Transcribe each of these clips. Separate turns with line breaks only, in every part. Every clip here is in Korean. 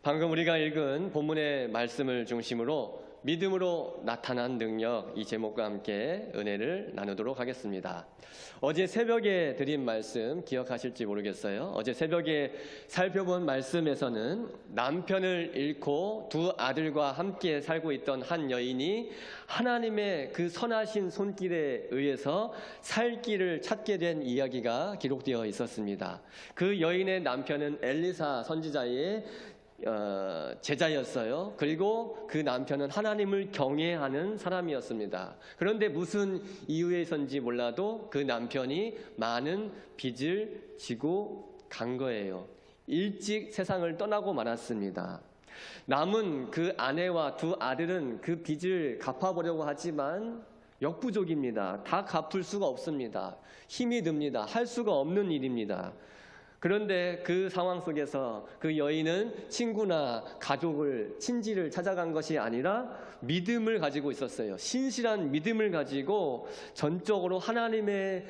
방금 우리가 읽은 본문의 말씀을 중심으로 믿음으로 나타난 능력, 이 제목과 함께 은혜를 나누도록 하겠습니다. 어제 새벽에 드린 말씀 기억하실지 모르겠어요. 어제 새벽에 살펴본 말씀에서는 남편을 잃고 두 아들과 함께 살고 있던 한 여인이 하나님의 그 선하신 손길에 의해서 살 길을 찾게 된 이야기가 기록되어 있었습니다. 그 여인의 남편은 엘리사 선지자의 제자였어요. 그리고 그 남편은 하나님을 경외하는 사람이었습니다. 그런데 무슨 이유에선지 몰라도 그 남편이 많은 빚을 지고 간 거예요. 일찍 세상을 떠나고 말았습니다. 남은 그 아내와 두 아들은 그 빚을 갚아보려고 하지만 역부족입니다. 다 갚을 수가 없습니다. 힘이 듭니다. 할 수가 없는 일입니다. 그런데 그 상황 속에서 그 여인은 친구나 가족을, 친지를 찾아간 것이 아니라 믿음을 가지고 있었어요. 신실한 믿음을 가지고 전적으로 하나님의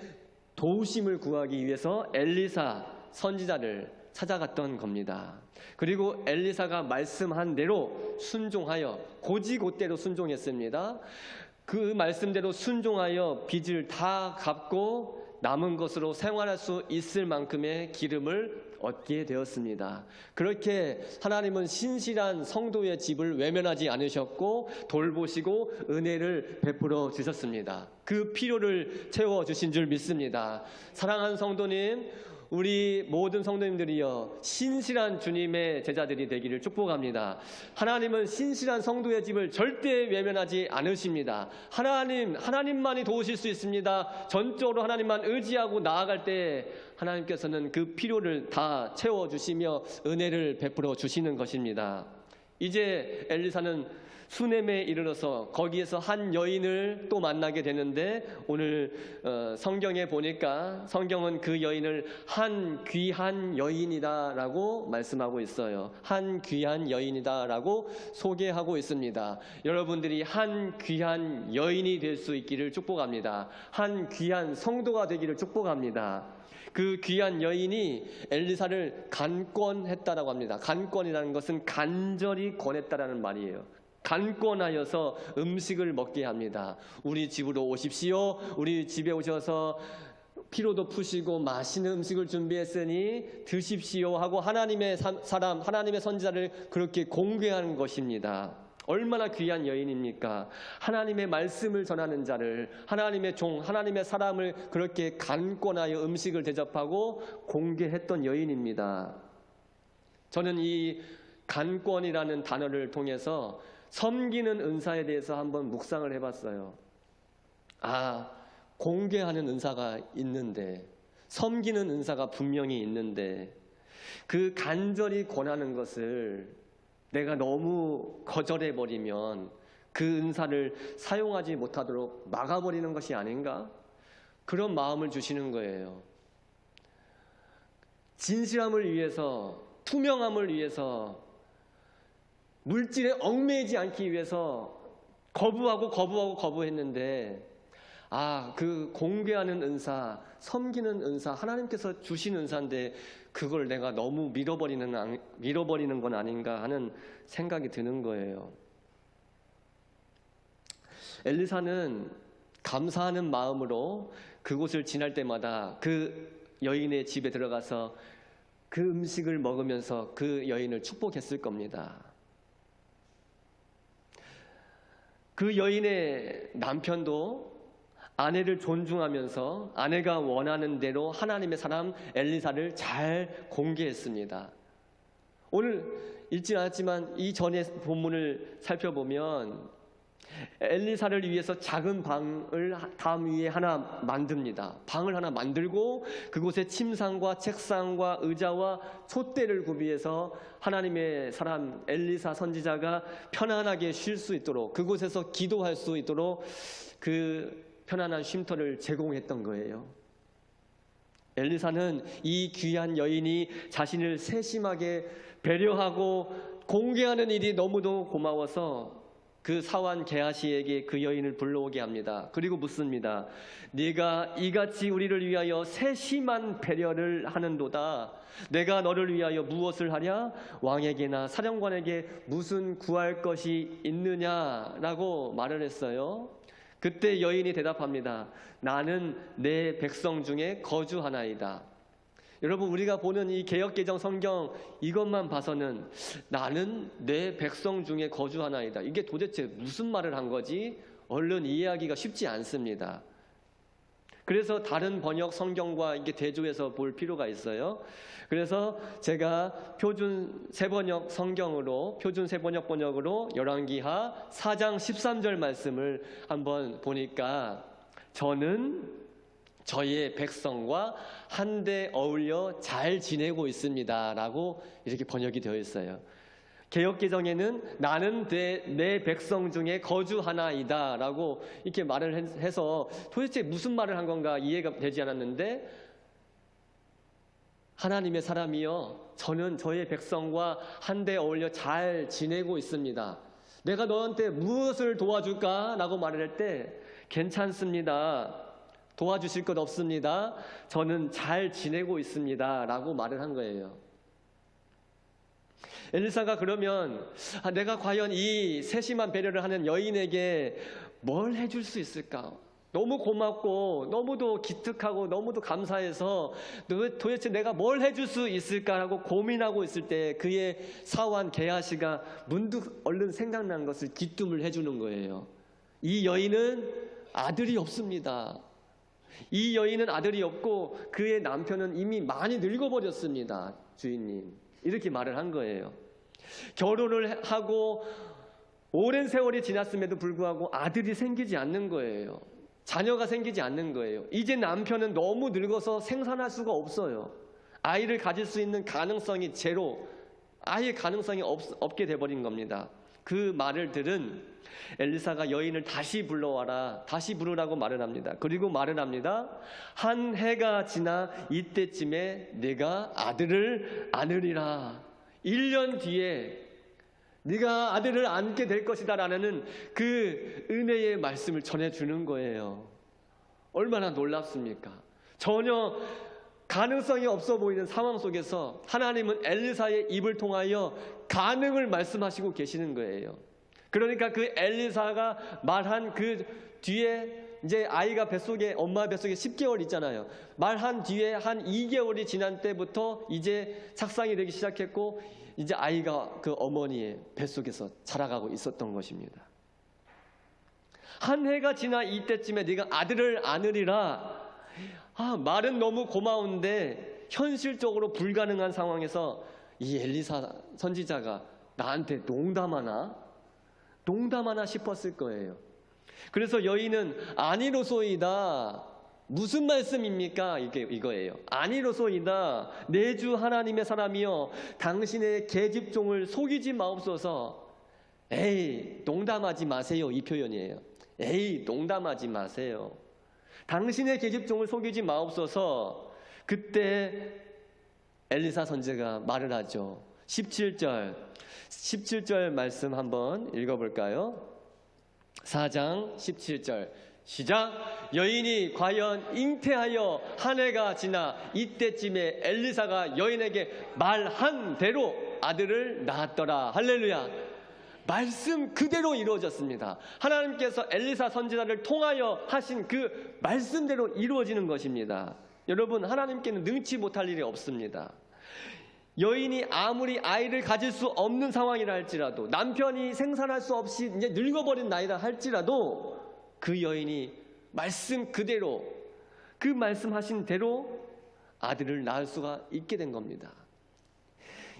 도우심을 구하기 위해서 엘리사 선지자를 찾아갔던 겁니다. 그리고 엘리사가 말씀한 대로 순종하여 곧이곧대로 순종했습니다. 그 말씀대로 순종하여 빚을 다 갚고 남은 것으로 생활할 수 있을 만큼의 기름을 얻게 되었습니다. 그렇게 하나님은 신실한 성도의 집을 외면하지 않으셨고 돌보시고 은혜를 베풀어 주셨습니다. 그 필요를 채워주신 줄 믿습니다. 사랑하는 성도님, 우리 모든 성도님들이여 신실한 주님의 제자들이 되기를 축복합니다. 하나님은 신실한 성도의 집을 절대 외면하지 않으십니다. 하나님만이 도우실 수 있습니다. 전적으로 하나님만 의지하고 나아갈 때 하나님께서는 그 필요를 다 채워주시며 은혜를 베풀어 주시는 것입니다. 이제 엘리사는 수넴에 이르러서 거기에서 한 여인을 또 만나게 되는데 오늘 성경에 보니까 성경은 그 여인을 한 귀한 여인이다라고 말씀하고 있어요. 한 귀한 여인이다라고 소개하고 있습니다. 여러분들이 한 귀한 여인이 될 수 있기를 축복합니다. 한 귀한 성도가 되기를 축복합니다. 그 귀한 여인이 엘리사를 간권했다라고 합니다. 간권이라는 것은 간절히 권했다라는 말이에요. 간권하여서 음식을 먹게 합니다. 우리 집으로 오십시오. 우리 집에 오셔서 피로도 푸시고 맛있는 음식을 준비했으니 드십시오 하고 하나님의 사람, 하나님의 선지자를 그렇게 공개하는 것입니다. 얼마나 귀한 여인입니까? 하나님의 말씀을 전하는 자를, 하나님의 종, 하나님의 사람을 그렇게 간권하여 음식을 대접하고 공개했던 여인입니다. 저는 이 간권이라는 단어를 통해서 섬기는 은사에 대해서 한번 묵상을 해봤어요. 공개하는 은사가 있는데, 섬기는 은사가 분명히 있는데, 그 간절히 권하는 것을 내가 너무 거절해버리면 그 은사를 사용하지 못하도록 막아버리는 것이 아닌가? 그런 마음을 주시는 거예요. 진실함을 위해서, 투명함을 위해서, 물질에 얽매이지 않기 위해서 거부했는데 그 공개하는 은사, 섬기는 은사, 하나님께서 주신 은사인데 그걸 내가 너무 밀어버리는 건 아닌가 하는 생각이 드는 거예요. 엘리사는 감사하는 마음으로 그곳을 지날 때마다 그 여인의 집에 들어가서 그 음식을 먹으면서 그 여인을 축복했을 겁니다. 그 여인의 남편도 아내를 존중하면서 아내가 원하는 대로 하나님의 사람 엘리사를 잘 공개했습니다. 오늘 읽지 않았지만 이전에 본문을 살펴보면 엘리사를 위해서 작은 방을 담 위에 하나 만듭니다. 방을 하나 만들고 그곳에 침상과 책상과 의자와 촛대를 구비해서 하나님의 사람 엘리사 선지자가 편안하게 쉴 수 있도록, 그곳에서 기도할 수 있도록 그 편안한 쉼터를 제공했던 거예요. 엘리사는 이 귀한 여인이 자신을 세심하게 배려하고 공개하는 일이 너무도 고마워서 그 사환 게하시에게 그 여인을 불러오게 합니다. 그리고 묻습니다. 네가 이같이 우리를 위하여 세심한 배려를 하는도다. 내가 너를 위하여 무엇을 하랴? 왕에게나 사령관에게 무슨 구할 것이 있느냐라고 말을 했어요. 그때 여인이 대답합니다. 나는 내 백성 중에 거주하나이다. 여러분, 우리가 보는 이 개역개정 성경 이것만 봐서는 나는 내 백성 중에 거주하나이다, 이게 도대체 무슨 말을 한 거지? 얼른 이해하기가 쉽지 않습니다. 그래서 다른 번역 성경과 이게 대조해서 볼 필요가 있어요. 그래서 제가 표준 세번역 성경으로, 표준 세번역 번역으로 열왕기하 4장 13절 말씀을 한번 보니까, 저는 저희의 백성과 한데 어울려 잘 지내고 있습니다 라고 이렇게 번역이 되어 있어요. 개역개정에는 나는 내 백성 중에 거주하나이다 라고 이렇게 말을 해서 도대체 무슨 말을 한 건가 이해가 되지 않았는데, 하나님의 사람이여, 저는 저의 백성과 한데 어울려 잘 지내고 있습니다. 내가 너한테 무엇을 도와줄까? 라고 말을 할 때, 괜찮습니다, 도와주실 것 없습니다, 저는 잘 지내고 있습니다 라고 말을 한 거예요. 엘리사가 그러면 내가 과연 이 세심한 배려를 하는 여인에게 뭘 해줄 수 있을까? 너무 고맙고 너무도 기특하고 너무도 감사해서 도대체 내가 뭘 해줄 수 있을까라고 고민하고 있을 때 그의 사환 게하시가 문득 얼른 생각난 것을 귀뜸을 해주는 거예요. 이 여인은 아들이 없습니다. 이 여인은 아들이 없고 그의 남편은 이미 많이 늙어버렸습니다, 주인님. 이렇게 말을 한 거예요. 결혼을 하고 오랜 세월이 지났음에도 불구하고 아들이 생기지 않는 거예요. 자녀가 생기지 않는 거예요. 이제 남편은 너무 늙어서 생산할 수가 없어요. 아이를 가질 수 있는 가능성이 제로, 아예 가능성이 없게 돼버린 겁니다. 그 말을 들은 엘리사가 여인을 다시 불러와라, 다시 부르라고 말을 합니다. 그리고 말을 합니다. 한 해가 지나 이때쯤에 네가 아들을 안으리라. 1년 뒤에 네가 아들을 안게 될 것이다 라는 그 은혜의 말씀을 전해주는 거예요. 얼마나 놀랍습니까? 전혀 가능성이 없어 보이는 상황 속에서 하나님은 엘리사의 입을 통하여 가능을 말씀하시고 계시는 거예요. 그러니까 그 엘리사가 말한 그 뒤에 이제 아이가 뱃속에, 엄마 뱃속에 10개월 있잖아요. 말한 뒤에 한 2개월이 지난 때부터 이제 착상이 되기 시작했고, 이제 아이가 그 어머니의 뱃속에서 자라가고 있었던 것입니다. 한 해가 지나 이때쯤에 네가 아들을 안으리라. 말은 너무 고마운데 현실적으로 불가능한 상황에서 이 엘리사 선지자가 나한테 농담하나 싶었을 거예요. 그래서 여인은 아니로소이다. 무슨 말씀입니까? 이거예요. 아니로소이다. 내 주 하나님의 사람이여, 당신의 계집종을 속이지 마옵소서. 에이, 농담하지 마세요. 이 표현이에요. 에이, 농담하지 마세요. 당신의 계집종을 속이지 마옵소서. 그때 엘리사 선지자가 말을 하죠. 17절 말씀 한번 읽어볼까요? 4장 17절 시작. 여인이 과연 잉태하여 한 해가 지나 이때쯤에 엘리사가 여인에게 말한 대로 아들을 낳았더라. 할렐루야. 말씀 그대로 이루어졌습니다. 하나님께서 엘리사 선지자를 통하여 하신 그 말씀대로 이루어지는 것입니다. 여러분, 하나님께는 능치 못할 일이 없습니다. 여인이 아무리 아이를 가질 수 없는 상황이라 할지라도, 남편이 생산할 수 없이 이제 늙어버린 나이다 할지라도, 그 여인이 말씀 그대로, 그 말씀하신 대로 아들을 낳을 수가 있게 된 겁니다.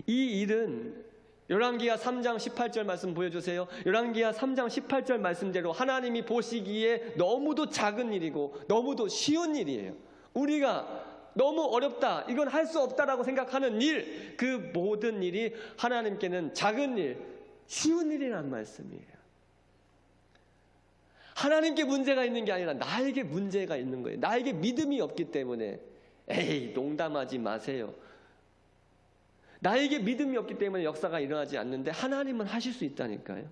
이 일은 열왕기하 3장 18절 말씀 보여주세요. 열왕기하 3장 18절 말씀대로 하나님이 보시기에 너무도 작은 일이고 너무도 쉬운 일이에요. 우리가 너무 어렵다, 이건 할 수 없다라고 생각하는 일, 그 모든 일이 하나님께는 작은 일, 쉬운 일이란 말씀이에요. 하나님께 문제가 있는 게 아니라 나에게 문제가 있는 거예요. 나에게 믿음이 없기 때문에. 에이, 농담하지 마세요. 나에게 믿음이 없기 때문에 역사가 일어나지 않는데 하나님은 하실 수 있다니까요.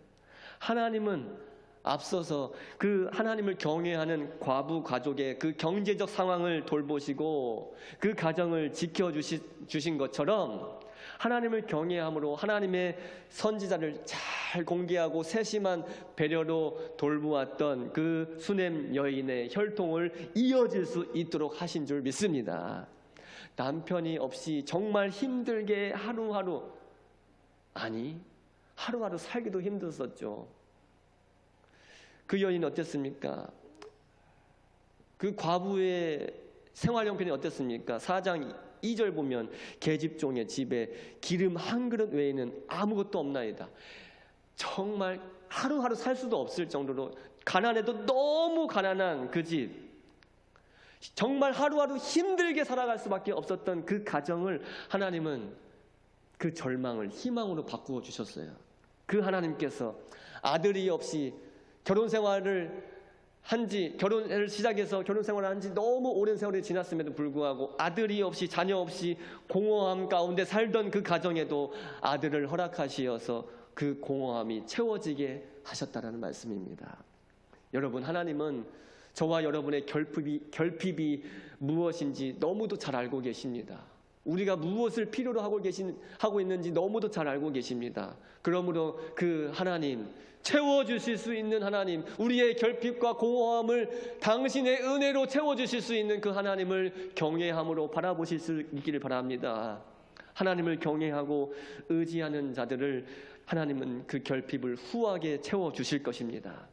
하나님은 앞서서 그 하나님을 경외하는 과부 가족의 그 경제적 상황을 돌보시고 그 가정을 지켜주신 것처럼 하나님을 경외함으로 하나님의 선지자를 잘 공개하고 세심한 배려로 돌보았던 그 수넴 여인의 혈통을 이어질 수 있도록 하신 줄 믿습니다. 남편이 없이 정말 힘들게 하루하루, 아니 하루하루 살기도 힘들었죠. 그 여인은 어땠습니까? 그 과부의 생활 형편이 어땠습니까? 4장 2절 보면 계집종의 집에 기름 한 그릇 외에는 아무것도 없나이다. 정말 하루하루 살 수도 없을 정도로 가난해도 너무 가난한 그 집, 정말 하루하루 힘들게 살아갈 수밖에 없었던 그 가정을 하나님은 그 절망을 희망으로 바꾸어 주셨어요. 그 하나님께서 아들이 없이 결혼을 시작해서 결혼 생활을 한 지 너무 오랜 세월이 지났음에도 불구하고 아들이 없이 자녀 없이 공허함 가운데 살던 그 가정에도 아들을 허락하시어서 그 공허함이 채워지게 하셨다라는 말씀입니다. 여러분, 하나님은 저와 여러분의 결핍이 무엇인지 너무도 잘 알고 계십니다. 우리가 무엇을 필요로 하고 있는지 너무도 잘 알고 계십니다. 그러므로 그 하나님, 채워주실 수 있는 하나님, 우리의 결핍과 공허함을 당신의 은혜로 채워주실 수 있는 그 하나님을 경외함으로 바라보실 수 있기를 바랍니다. 하나님을 경외하고 의지하는 자들을 하나님은 그 결핍을 후하게 채워주실 것입니다.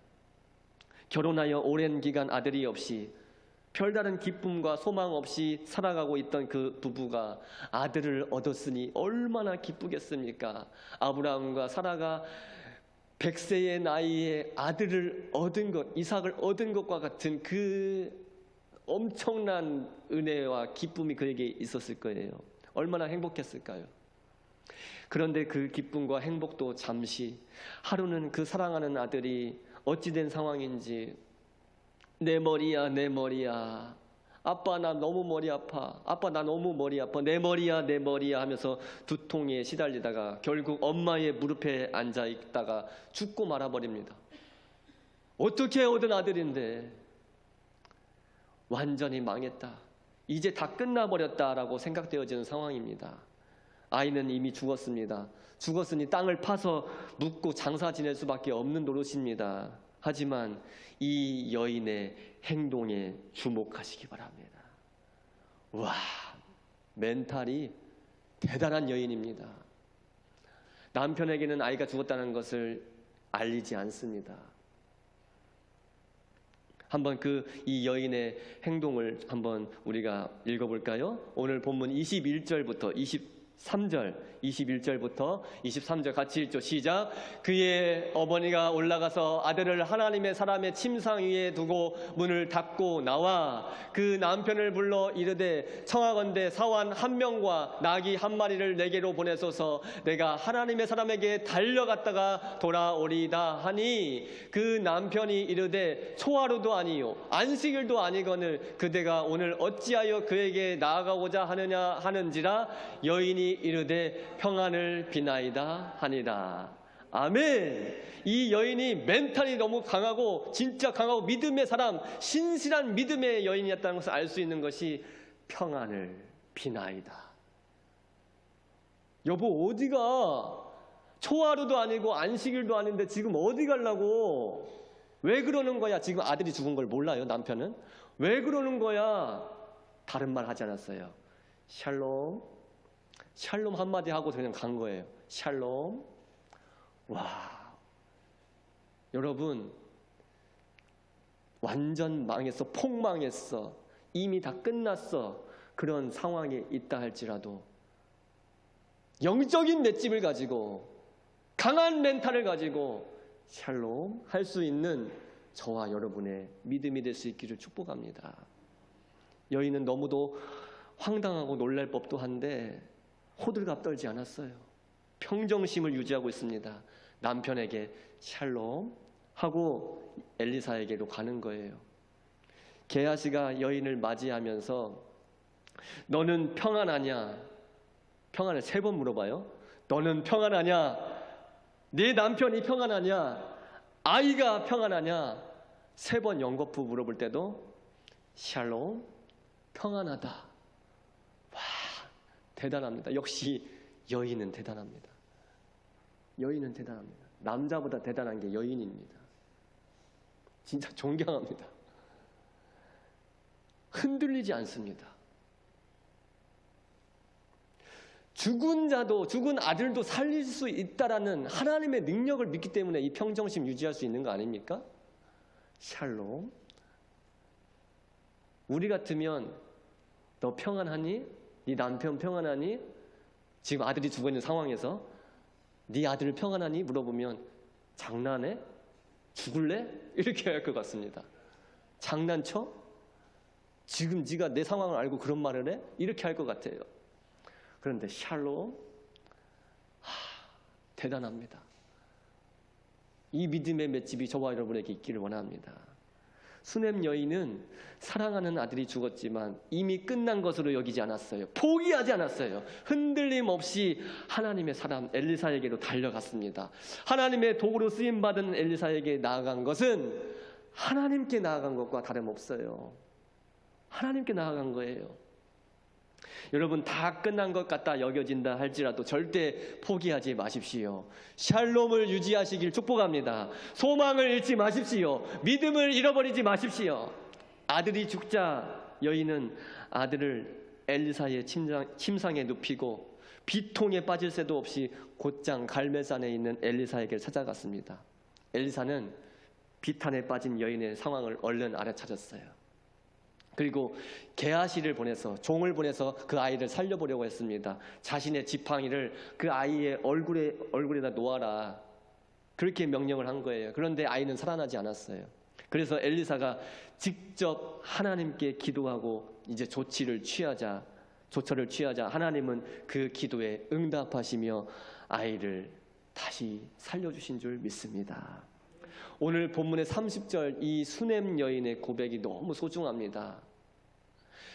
결혼하여 오랜 기간 아들이 없이 별다른 기쁨과 소망 없이 살아가고 있던 그 부부가 아들을 얻었으니 얼마나 기쁘겠습니까? 아브라함과 사라가 100세의 나이에 아들을 얻은 것, 이삭을 얻은 것과 같은 그 엄청난 은혜와 기쁨이 그에게 있었을 거예요. 얼마나 행복했을까요? 그런데 그 기쁨과 행복도 잠시, 하루는 그 사랑하는 아들이 어찌된 상황인지 내 머리야, 내 머리야. 아빠 나 너무 머리 아파. 아빠 나 너무 머리 아파. 내 머리야, 내 머리야 하면서 두통에 시달리다가 결국 엄마의 무릎에 앉아 있다가 죽고 말아버립니다. 어떻게 얻은 아들인데 완전히 망했다. 이제 다 끝나버렸다라고 생각되어지는 상황입니다. 아이는 이미 죽었습니다. 죽었으니 땅을 파서 묻고 장사 지낼 수밖에 없는 노릇입니다. 하지만 이 여인의 행동에 주목하시기 바랍니다. 와, 멘탈이 대단한 여인입니다. 남편에게는 아이가 죽었다는 것을 알리지 않습니다. 한번 이 여인의 행동을 한번 우리가 읽어볼까요? 오늘 본문 21절부터 21절부터 23절 같이 읽죠. 시작. 그의 어머니가 올라가서 아들을 하나님의 사람의 침상 위에 두고 문을 닫고 나와 그 남편을 불러 이르되 청하건대 사환 한 명과 나귀 한 마리를 내게로 보내소서. 내가 하나님의 사람에게 달려갔다가 돌아오리다 하니 그 남편이 이르되 초하루도 아니요 안식일도 아니거늘 그대가 오늘 어찌하여 그에게 나아가고자 하느냐 하는지라. 여인이 이르되 평안을 비나이다 하니라. 아멘. 이 여인이 멘탈이 너무 강하고 진짜 강하고 믿음의 사람, 신실한 믿음의 여인이었다는 것을 알 수 있는 것이 평안을 비나이다. 여보 어디가? 초하루도 아니고 안식일도 아닌데 지금 어디 가려고? 왜 그러는 거야? 지금 아들이 죽은 걸 몰라요, 남편은? 왜 그러는 거야? 다른 말 하지 않았어요. 샬롬. 샬롬 한마디 하고 그냥 간 거예요. 샬롬. 와, 여러분 완전 망했어. 폭망했어. 이미 다 끝났어. 그런 상황에 있다 할지라도 영적인 맷집을 가지고 강한 멘탈을 가지고 샬롬 할 수 있는 저와 여러분의 믿음이 될 수 있기를 축복합니다. 여인은 너무도 황당하고 놀랄 법도 한데 호들갑 떨지 않았어요. 평정심을 유지하고 있습니다. 남편에게 샬롬 하고 엘리사에게로 가는 거예요. 게하시가 여인을 맞이하면서 너는 평안하냐? 평안을 3번 물어봐요. 너는 평안하냐? 네 남편이 평안하냐? 아이가 평안하냐? 3번 연거푸 물어볼 때도 샬롬, 평안하다. 와, 대단합니다. 역시 여인은 대단합니다. 여인은 대단합니다. 남자보다 대단한 게 여인입니다. 진짜 존경합니다. 흔들리지 않습니다. 죽은 자도, 죽은 아들도 살릴 수 있다라는 하나님의 능력을 믿기 때문에 이 평정심 유지할 수 있는 거 아닙니까? 샬롬. 우리 같으면 너 평안하니? 네 남편 평안하니? 지금 아들이 죽어있는 상황에서 네 아들 평안하니? 물어보면 장난해? 죽을래? 이렇게 할 것 같습니다. 장난쳐? 지금 네가 내 상황을 알고 그런 말을 해? 이렇게 할 것 같아요. 그런데 샬롬, 대단합니다. 이 믿음의 맷집이 저와 여러분에게 있기를 원합니다. 수넴 여인은 사랑하는 아들이 죽었지만 이미 끝난 것으로 여기지 않았어요. 포기하지 않았어요. 흔들림 없이 하나님의 사람 엘리사에게로 달려갔습니다. 하나님의 도구로 쓰임받은 엘리사에게 나아간 것은 하나님께 나아간 것과 다름없어요. 하나님께 나아간 거예요. 여러분, 다 끝난 것 같다 여겨진다 할지라도 절대 포기하지 마십시오. 샬롬을 유지하시길 축복합니다. 소망을 잃지 마십시오. 믿음을 잃어버리지 마십시오. 아들이 죽자 여인은 아들을 엘리사의 침상에 눕히고 비통에 빠질 새도 없이 곧장 갈멜산에 있는 엘리사에게 찾아갔습니다. 엘리사는 비탄에 빠진 여인의 상황을 얼른 알아차렸어요. 그리고 게하시를 보내서, 종을 보내서 그 아이를 살려보려고 했습니다. 자신의 지팡이를 그 아이의 얼굴에다 놓아라, 그렇게 명령을 한 거예요. 그런데 아이는 살아나지 않았어요. 그래서 엘리사가 직접 하나님께 기도하고 이제 조처를 취하자 하나님은 그 기도에 응답하시며 아이를 다시 살려주신 줄 믿습니다. 오늘 본문의 30절 이 수넴 여인의 고백이 너무 소중합니다.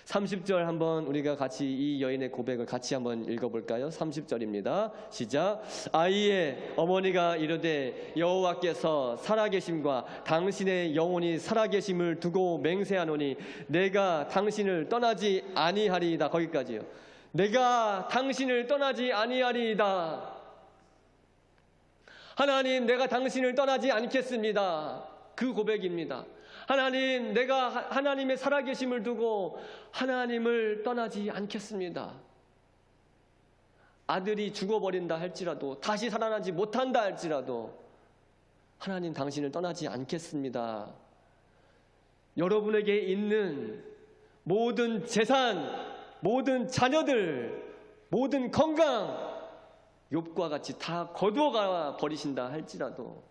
30절 한번 우리가 같이 이 여인의 고백을 같이 한번 읽어볼까요? 30절입니다. 시작. 아이의 어머니가 이르되 여호와께서 살아계심과 당신의 영혼이 살아계심을 두고 맹세하노니 내가 당신을 떠나지 아니하리이다. 거기까지요. 내가 당신을 떠나지 아니하리이다. 하나님, 내가 당신을 떠나지 않겠습니다. 그 고백입니다. 하나님, 내가 하나님의 살아계심을 두고 하나님을 떠나지 않겠습니다. 아들이 죽어버린다 할지라도, 다시 살아나지 못한다 할지라도 하나님, 당신을 떠나지 않겠습니다. 여러분에게 있는 모든 재산, 모든 자녀들, 모든 건강, 욥과 같이 다 거두어가 버리신다 할지라도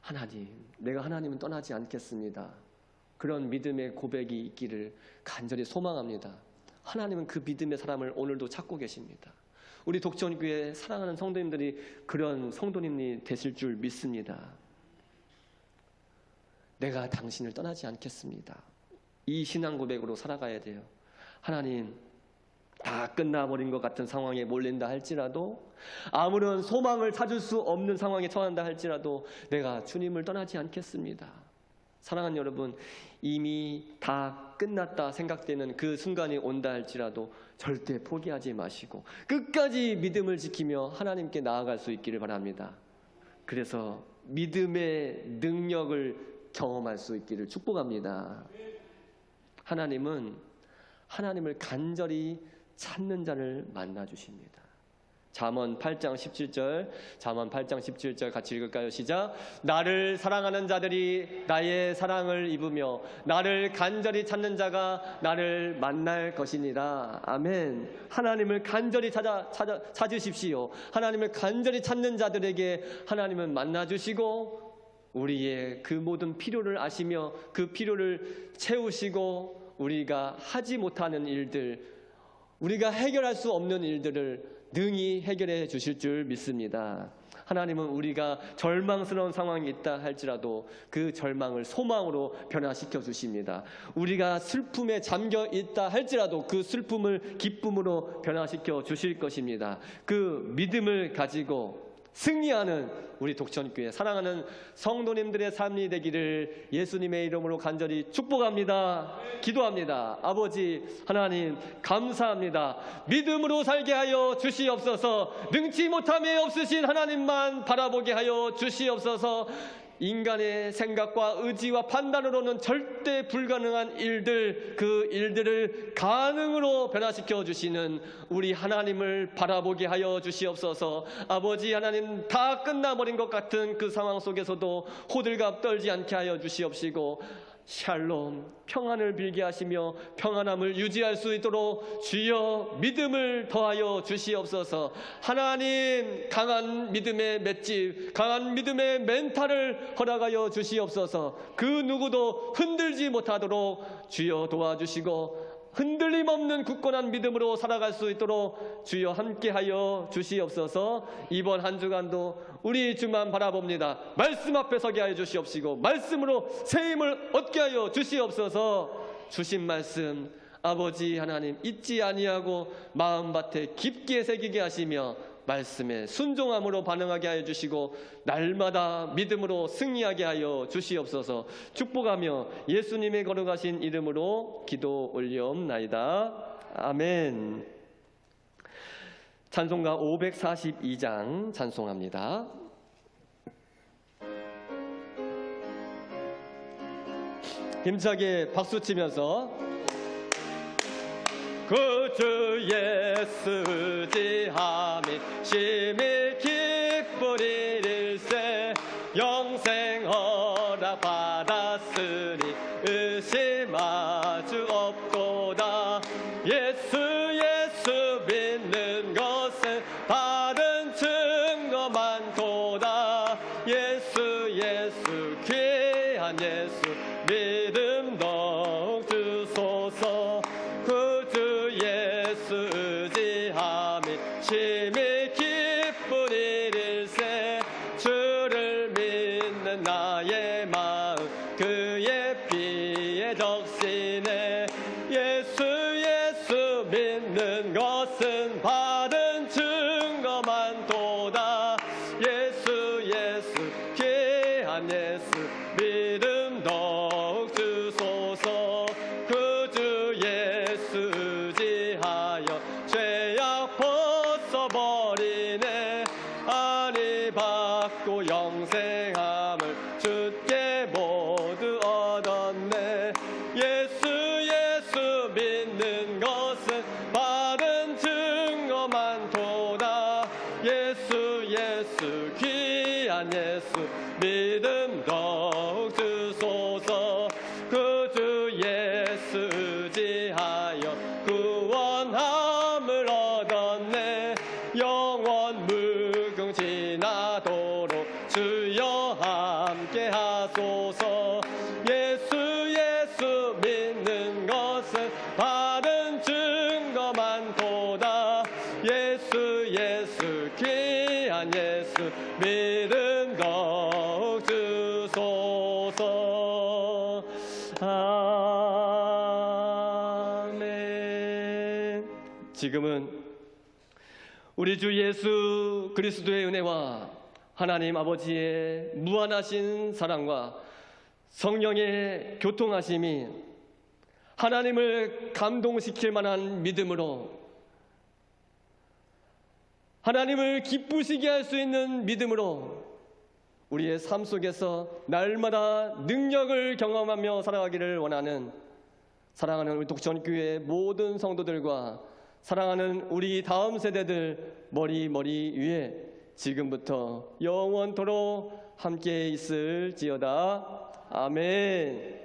하나님, 내가 하나님은 떠나지 않겠습니다. 그런 믿음의 고백이 있기를 간절히 소망합니다. 하나님은 그 믿음의 사람을 오늘도 찾고 계십니다. 우리 독천교회 사랑하는 성도님들이 그런 성도님이 되실 줄 믿습니다. 내가 당신을 떠나지 않겠습니다. 이 신앙 고백으로 살아가야 돼요. 하나님, 다 끝나버린 것 같은 상황에 몰린다 할지라도, 아무런 소망을 찾을 수 없는 상황에 처한다 할지라도 내가 주님을 떠나지 않겠습니다. 사랑하는 여러분, 이미 다 끝났다 생각되는 그 순간이 온다 할지라도 절대 포기하지 마시고 끝까지 믿음을 지키며 하나님께 나아갈 수 있기를 바랍니다. 그래서 믿음의 능력을 경험할 수 있기를 축복합니다. 하나님은 하나님을 간절히 찾는 자를 만나 주십니다. 잠언 8장 17절 같이 읽을까요? 시작. 나를 사랑하는 자들이 나의 사랑을 입으며 나를 간절히 찾는 자가 나를 만날 것이니라. 아멘. 하나님을 간절히 찾으십시오. 하나님을 간절히 찾는 자들에게 하나님은 만나 주시고 우리의 그 모든 필요를 아시며 그 필요를 채우시고 우리가 하지 못하는 일들, 우리가 해결할 수 없는 일들을 능히 해결해 주실 줄 믿습니다. 하나님은 우리가 절망스러운 상황이 있다 할지라도 그 절망을 소망으로 변화시켜 주십니다. 우리가 슬픔에 잠겨 있다 할지라도 그 슬픔을 기쁨으로 변화시켜 주실 것입니다. 그 믿음을 가지고 승리하는 우리 독천교회 사랑하는 성도님들의 삶이 되기를 예수님의 이름으로 간절히 축복합니다. 기도합니다. 아버지 하나님 감사합니다. 믿음으로 살게 하여 주시옵소서. 능치 못함이 없으신 하나님만 바라보게 하여 주시옵소서. 인간의 생각과 의지와 판단으로는 절대 불가능한 일들, 그 일들을 가능으로 변화시켜 주시는 우리 하나님을 바라보게 하여 주시옵소서. 아버지 하나님, 다 끝나버린 것 같은 그 상황 속에서도 호들갑 떨지 않게 하여 주시옵시고 샬롬, 평안을 빌게 하시며 평안함을 유지할 수 있도록 주여 믿음을 더하여 주시옵소서. 하나님, 강한 믿음의 맷집, 강한 믿음의 멘탈을 허락하여 주시옵소서. 그 누구도 흔들지 못하도록 주여 도와주시고 흔들림 없는 굳건한 믿음으로 살아갈 수 있도록 주여 함께하여 주시옵소서. 이번 한 주간도 우리 주만 바라봅니다. 말씀 앞에 서게 하여 주시옵시고 말씀으로 새 힘을 얻게 하여 주시옵소서. 주신 말씀 아버지 하나님 잊지 아니하고 마음밭에 깊게 새기게 하시며 말씀에 순종함으로 반응하게 하여 주시고 날마다 믿음으로 승리하게 하여 주시옵소서. 축복하며 예수님의 걸어가신 이름으로 기도 올리옵나이다. 아멘. 찬송가 542장 찬송합니다. 힘차게 박수치면서 그 주 예수 의지함이 심히 기쁘리일세. 영생 허락 받았으니 의심하주 없도다. 예수 믿는 것은 바른 증거 많도다. 예수 귀한 예수 믿음 더욱 주소서. 그 주 예수 의지함이 심히 기쁜 일일세. 주를 믿는 나의 마음 그의 피에 적시네. 예수 믿는 것은 바른 증거 많도다. 예수 귀한 예수 믿음 더욱 주소서. 그 주 예수 의지하여 죄악 벗어버리네. 안위 받고 영생함을 주께 모두 얻었네. 예수 믿는 것은 바른 증거 많도다. 예수 귀한 예수 믿음 더욱 주소서. 그 주 예수 의지하여 구원함을 얻었네. 영원 무궁지나도록 주여 함께 하소서. 예수 믿는 것은 바른 증거 많도다. 예수 귀한 예수 믿음 더욱 주소서. 아멘. 지금은 우리 주 예수 그리스도의 은혜와 하나님 아버지의 무한하신 사랑과 성령의 교통하심이 하나님을 감동시킬 만한 믿음으로, 하나님을 기쁘시게 할 수 있는 믿음으로 우리의 삶 속에서 날마다 능력을 경험하며 살아가기를 원하는 사랑하는 우리 독천교회 모든 성도들과 사랑하는 우리 다음 세대들 머리 위에 지금부터 영원토록 함께 있을지어다. 아멘.